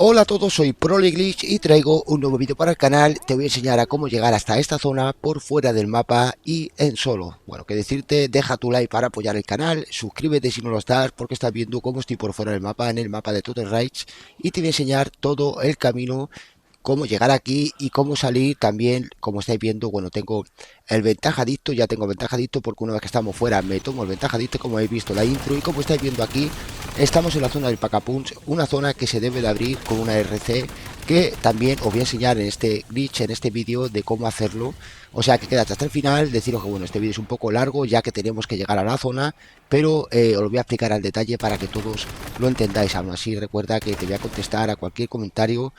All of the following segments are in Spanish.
Hola a todos, soy ProLeGlitch y traigo un nuevo vídeo para el canal. Te voy a enseñar a cómo llegar hasta esta zona por fuera del mapa y en solo. Bueno, que decirte, deja tu like para apoyar el canal, suscríbete si no lo estás porque estás viendo cómo estoy por fuera del mapa, en el mapa de Total Rights, y te voy a enseñar todo el camino, cómo llegar aquí y cómo salir también. Como estáis viendo, bueno, tengo el ventajadito, ya tengo ventajadito porque una vez que estamos fuera me tomo el ventajadito, como habéis visto la intro. Y como estáis viendo aquí, estamos en la zona del Pacapunch, una zona que se debe de abrir con una RC, que también os voy a enseñar en este glitch, en este vídeo, de cómo hacerlo. O sea que quedad hasta el final. Deciros que bueno, este vídeo es un poco largo ya que tenemos que llegar a la zona, pero os lo voy a explicar al detalle para que todos lo entendáis. Aún así, recuerda que te voy a contestar a cualquier comentario,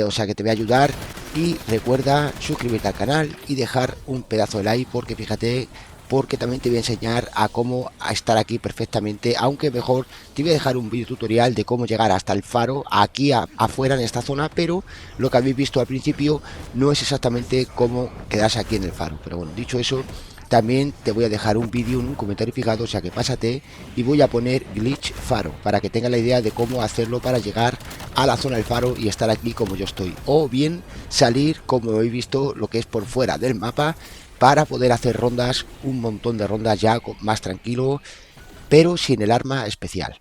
o sea que te voy a ayudar. Y recuerda suscribirte al canal y dejar un pedazo de like, porque fíjate, porque también te voy a enseñar a cómo estar aquí perfectamente, aunque mejor te voy a dejar un vídeo tutorial de cómo llegar hasta el faro, aquí afuera en esta zona. Pero lo que habéis visto al principio no es exactamente cómo quedarse aquí en el faro. Pero bueno, dicho eso, también te voy a dejar un vídeo en un comentario fijado, o sea que pásate, y voy a poner glitch faro para que tengas la idea de cómo hacerlo para llegar a la zona del faro y estar aquí como yo estoy, o bien salir como habéis visto lo que es por fuera del mapa, para poder hacer rondas, un montón de rondas ya más tranquilo, pero sin el arma especial.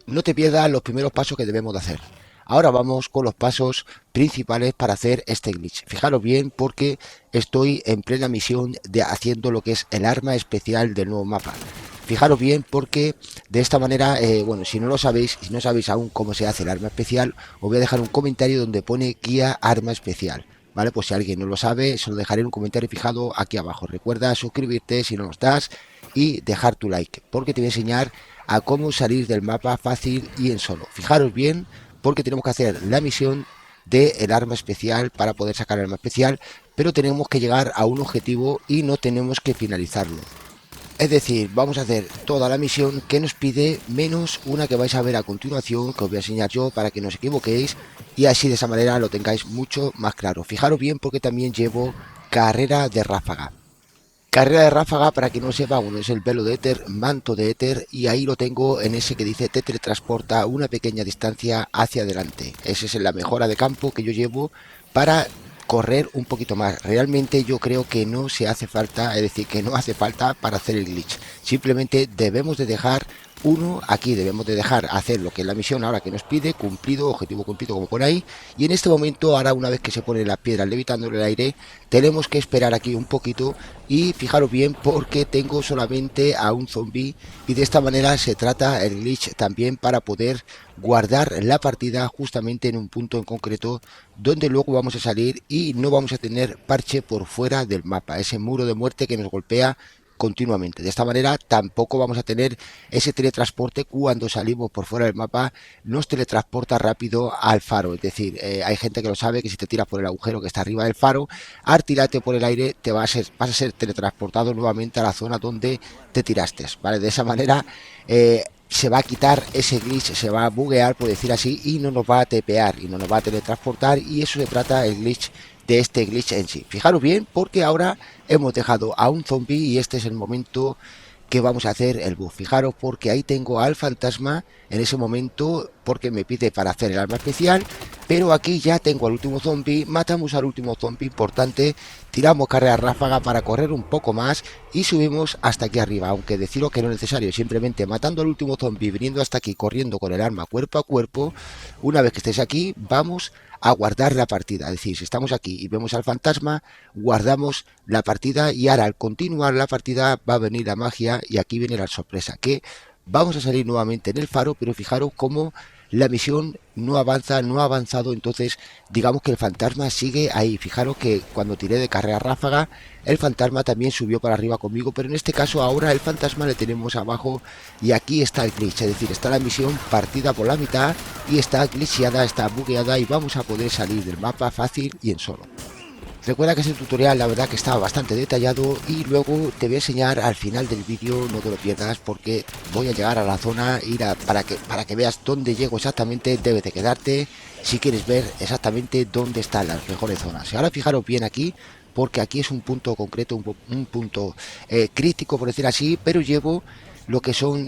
No te pierdas los primeros pasos que debemos de hacer. Ahora vamos con los pasos principales para hacer este glitch. Fijaros bien porque estoy en plena misión de haciendo lo que es el arma especial del nuevo mapa. Fijaros bien porque de esta manera, bueno, si no lo sabéis, si no sabéis aún cómo se hace el arma especial, os voy a dejar un comentario donde pone guía arma especial. Vale, pues si alguien no lo sabe, se lo dejaré en un comentario fijado aquí abajo. Recuerda suscribirte si no lo estás y dejar tu like, porque te voy a enseñar a cómo salir del mapa fácil y en solo. Fijaros bien, porque tenemos que hacer la misión del arma especial para poder sacar el arma especial, pero tenemos que llegar a un objetivo y no tenemos que finalizarlo. Es decir, vamos a hacer toda la misión que nos pide, menos una que vais a ver a continuación, que os voy a enseñar yo para que no os equivoquéis, y así de esa manera lo tengáis mucho más claro. Fijaros bien porque también llevo carrera de ráfaga. Carrera de ráfaga, para quien no sepa, bueno, es el velo de éter, manto de éter, y ahí lo tengo en ese que dice te teletransporta una pequeña distancia hacia adelante. Esa es la mejora de campo que yo llevo para correr un poquito más. Realmente yo creo que no se hace falta, es decir, que no hace falta para hacer el glitch. Simplemente debemos de dejar uno aquí, debemos de dejar hacer lo que es la misión ahora que nos pide, cumplido, objetivo cumplido como por ahí. Y en este momento, ahora una vez que se pone las piedras levitando en el aire, tenemos que esperar aquí un poquito. Y fijaros bien porque tengo solamente a un zombie, y de esta manera se trata el glitch también para poder guardar la partida justamente en un punto en concreto donde luego vamos a salir y no vamos a tener parche por fuera del mapa, ese muro de muerte que nos golpea continuamente. De esta manera tampoco vamos a tener ese teletransporte cuando salimos por fuera del mapa, nos teletransporta rápido al faro. Es decir, hay gente que lo sabe, que si te tiras por el agujero que está arriba del faro, al tirarte por el aire te vas a ser teletransportado nuevamente a la zona donde te tiraste, ¿vale? De esa manera se va a quitar ese glitch, se va a buguear, por decir así, y no nos va a tepear y no nos va a teletransportar, y eso se trata el glitch de este glitch en sí. Fijaros bien porque ahora hemos dejado a un zombie y este es el momento que vamos a hacer el buff. Fijaros porque ahí tengo al fantasma en ese momento porque me pide para hacer el arma especial, pero aquí ya tengo al último zombie. Matamos al último zombie, importante, tiramos carrera ráfaga para correr un poco más y subimos hasta aquí arriba, aunque deciros que no es necesario, simplemente matando al último zombie, viniendo hasta aquí corriendo con el arma cuerpo a cuerpo. Una vez que estéis aquí vamos a guardar la partida, es decir, si estamos aquí y vemos al fantasma, guardamos la partida, y ahora al continuar la partida va a venir la magia y aquí viene la sorpresa, que vamos a salir nuevamente en el faro, pero fijaros cómo la misión no avanza, no ha avanzado. Entonces digamos que el fantasma sigue ahí. Fijaros que cuando tiré de carrera ráfaga, el fantasma también subió para arriba conmigo, pero en este caso ahora el fantasma le tenemos abajo, y aquí está el glitch, es decir, está la misión partida por la mitad y está glitcheada, está bugueada, y vamos a poder salir del mapa fácil y en solo. Recuerda que ese tutorial la verdad que está bastante detallado, y luego te voy a enseñar al final del vídeo, no te lo pierdas porque voy a llegar a la zona, para que veas dónde llego exactamente. Debes de quedarte si quieres ver exactamente dónde están las mejores zonas. Y ahora fijaros bien aquí, porque aquí es un punto concreto, un punto crítico por decir así, pero llevo lo que son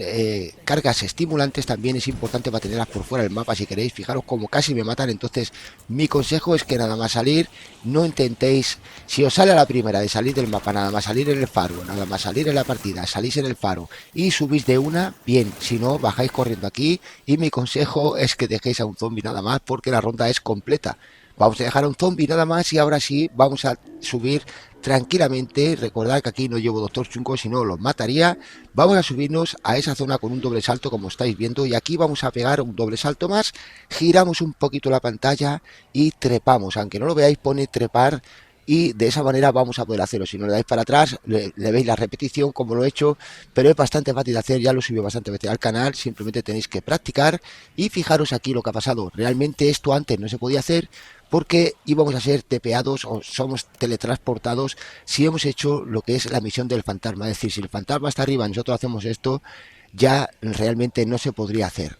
cargas estimulantes también es importante para tenerlas por fuera del mapa. Si queréis, fijaros como casi me matan. Entonces mi consejo es que nada más salir, no intentéis, si os sale a la primera de salir del mapa, nada más salir en el faro, nada más salir en la partida, salís en el faro y subís de una, bien, si no, bajáis corriendo aquí. Y mi consejo es que dejéis a un zombie nada más, porque la ronda es completa. Vamos a dejar a un zombie nada más y ahora sí vamos a subir tranquilamente. Recordad que aquí no llevo doctor chungo, si no los mataría. Vamos a subirnos a esa zona con un doble salto, como estáis viendo, y aquí vamos a pegar un doble salto más. Giramos un poquito la pantalla y trepamos, aunque no lo veáis pone trepar, y de esa manera vamos a poder hacerlo. Si no le dais para atrás, le veis la repetición como lo he hecho, pero es bastante fácil de hacer. Ya lo subí bastante veces al canal, simplemente tenéis que practicar. Y fijaros aquí lo que ha pasado. Realmente esto antes no se podía hacer porque íbamos a ser tepeados o somos teletransportados si hemos hecho lo que es la misión del fantasma. Es decir, si el fantasma está arriba y nosotros hacemos esto, ya realmente no se podría hacer.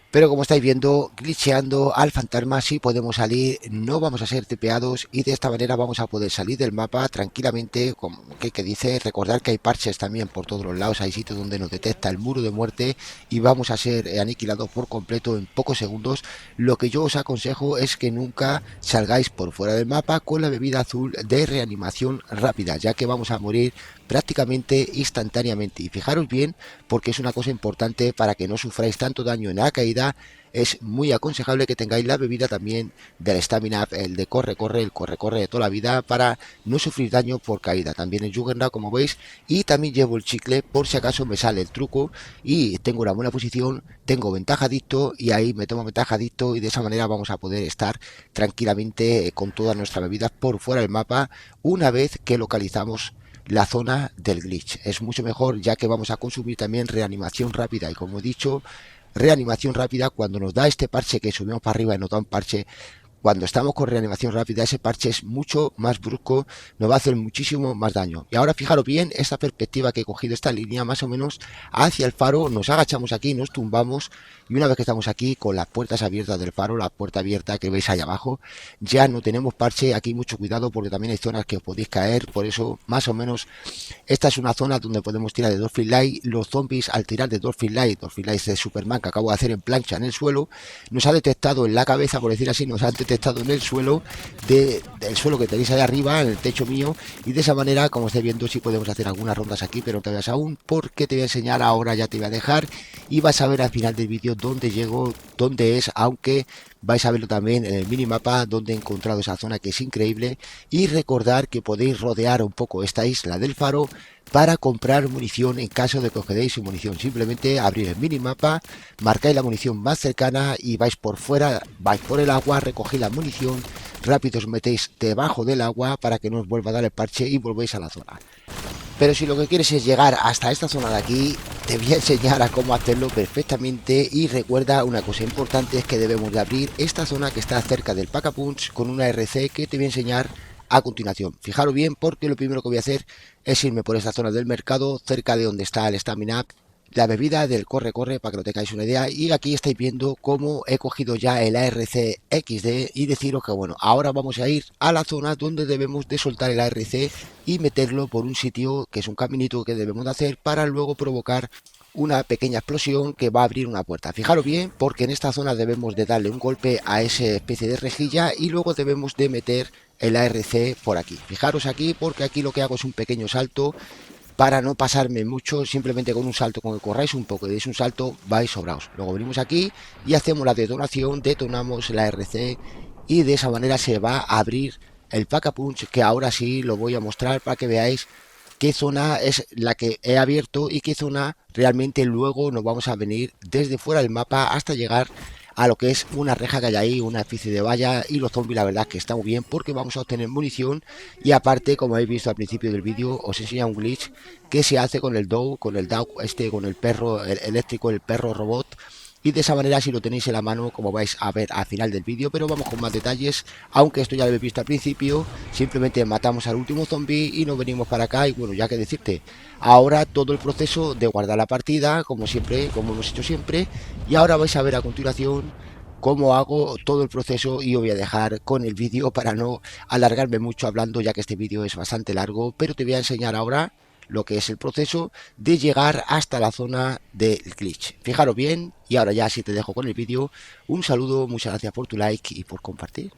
Pero como estáis viendo, glitcheando al fantasma sí podemos salir, no vamos a ser tepeados y de esta manera vamos a poder salir del mapa tranquilamente. Como que dice, recordar que hay parches también por todos los lados, hay sitios donde nos detecta el muro de muerte y vamos a ser aniquilados por completo en pocos segundos. Lo que yo os aconsejo es que nunca salgáis por fuera del mapa con la bebida azul de reanimación rápida, ya que vamos a morir prácticamente instantáneamente. Y fijaros bien, porque es una cosa importante para que no sufráis tanto daño en la caída. Es muy aconsejable que tengáis la bebida también del Stamina, el de corre-corre, el corre-corre de toda la vida, para no sufrir daño por caída. También el Juggernaut, como veis, y también llevo el chicle por si acaso me sale el truco y tengo una buena posición, tengo ventaja adicto y ahí me tomo ventaja adicto y de esa manera vamos a poder estar tranquilamente con todas nuestras bebidas por fuera del mapa una vez que localizamos la zona del glitch. Es mucho mejor, ya que vamos a consumir también reanimación rápida, y como he dicho, reanimación rápida cuando nos da este parche, que subimos para arriba y nos da un parche. Cuando estamos con reanimación rápida, ese parche es mucho más brusco, nos va a hacer muchísimo más daño. Y ahora fijaros bien esta perspectiva que he cogido, esta línea más o menos hacia el faro, nos agachamos aquí, nos tumbamos y una vez que estamos aquí con las puertas abiertas del faro, la puerta abierta que veis ahí abajo, ya no tenemos parche. Aquí mucho cuidado porque también hay zonas que os podéis caer, por eso más o menos esta es una zona donde podemos tirar de dos Light. Los zombies al tirar de dos Light de Superman que acabo de hacer en plancha en el suelo, nos ha detectado en la cabeza, por decir así, nos ha detectado en el suelo, del suelo que tenéis ahí arriba, en el techo mío, y de esa manera, como estáis viendo, sí podemos hacer algunas rondas aquí, pero no te veas aún, porque te voy a enseñar ahora, ya te voy a dejar, y vas a ver al final del vídeo dónde llego, dónde es, aunque vais a verlo también en el minimapa donde he encontrado esa zona que es increíble. Y recordar que podéis rodear un poco esta isla del faro para comprar munición en caso de que os quedéis sin munición. Simplemente abrir el minimapa, marcáis la munición más cercana y vais por fuera, vais por el agua, recogéis la munición, rápido os metéis debajo del agua para que no os vuelva a dar el parche y volvéis a la zona. Pero si lo que quieres es llegar hasta esta zona de aquí, te voy a enseñar a cómo hacerlo perfectamente. Y recuerda una cosa importante, es que debemos de abrir esta zona que está cerca del Pack-a-Punch con una RC que te voy a enseñar a continuación. Fijaros bien, porque lo primero que voy a hacer es irme por esta zona del mercado, cerca de donde está el Stamina, la bebida del corre-corre, para que no tengáis una idea. Y aquí estáis viendo cómo he cogido ya el ARC XD y deciros que bueno, ahora vamos a ir a la zona donde debemos de soltar el ARC y meterlo por un sitio que es un caminito que debemos de hacer para luego provocar una pequeña explosión que va a abrir una puerta. Fijaros bien, porque en esta zona debemos de darle un golpe a esa especie de rejilla y luego debemos de meter el ARC por aquí. Fijaros aquí, porque aquí lo que hago es un pequeño salto para no pasarme mucho. Simplemente con un salto, con que corráis un poco y deis un salto, vais sobrados. Luego venimos aquí y hacemos la detonación, detonamos la RC y de esa manera se va a abrir el Pack-a-Punch, que ahora sí lo voy a mostrar para que veáis qué zona es la que he abierto y qué zona realmente luego nos vamos a venir desde fuera del mapa hasta llegar a lo que es una reja que hay ahí, una especie de valla. Y los zombies la verdad que está muy bien porque vamos a obtener munición y aparte, como habéis visto al principio del vídeo, os enseña un glitch que se hace con el DOW, con el con el perro eléctrico, el perro robot. Y de esa manera, si lo tenéis en la mano, como vais a ver al final del vídeo, pero vamos con más detalles, aunque esto ya lo habéis visto al principio. Simplemente matamos al último zombie y nos venimos para acá. Y bueno, ya que decirte, ahora todo el proceso de guardar la partida, como siempre, como hemos hecho siempre. Y ahora vais a ver a continuación cómo hago todo el proceso, y os voy a dejar con el vídeo para no alargarme mucho hablando, ya que este vídeo es bastante largo. Pero te voy a enseñar ahora lo que es el proceso de llegar hasta la zona del glitch. Fijaros bien, y ahora ya sí te dejo con el vídeo. Un saludo, muchas gracias por tu like y por compartir.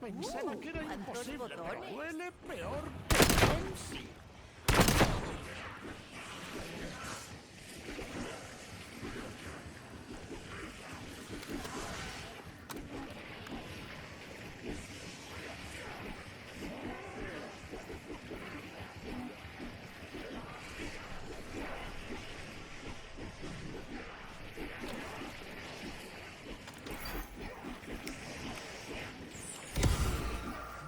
Pensaba que era imposible, pero huele peor.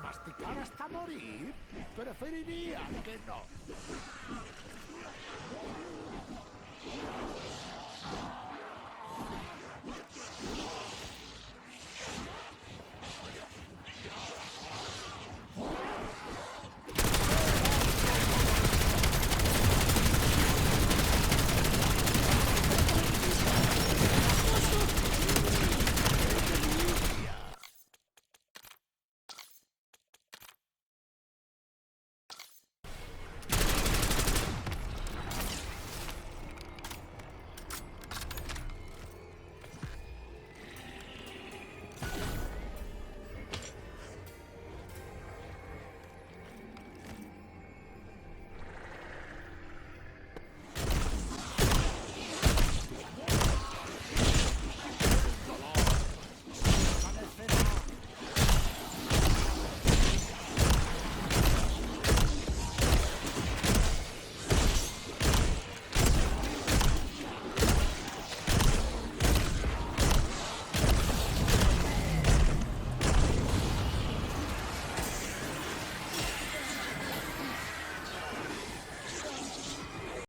¿Masticar hasta morir? Preferiría que no.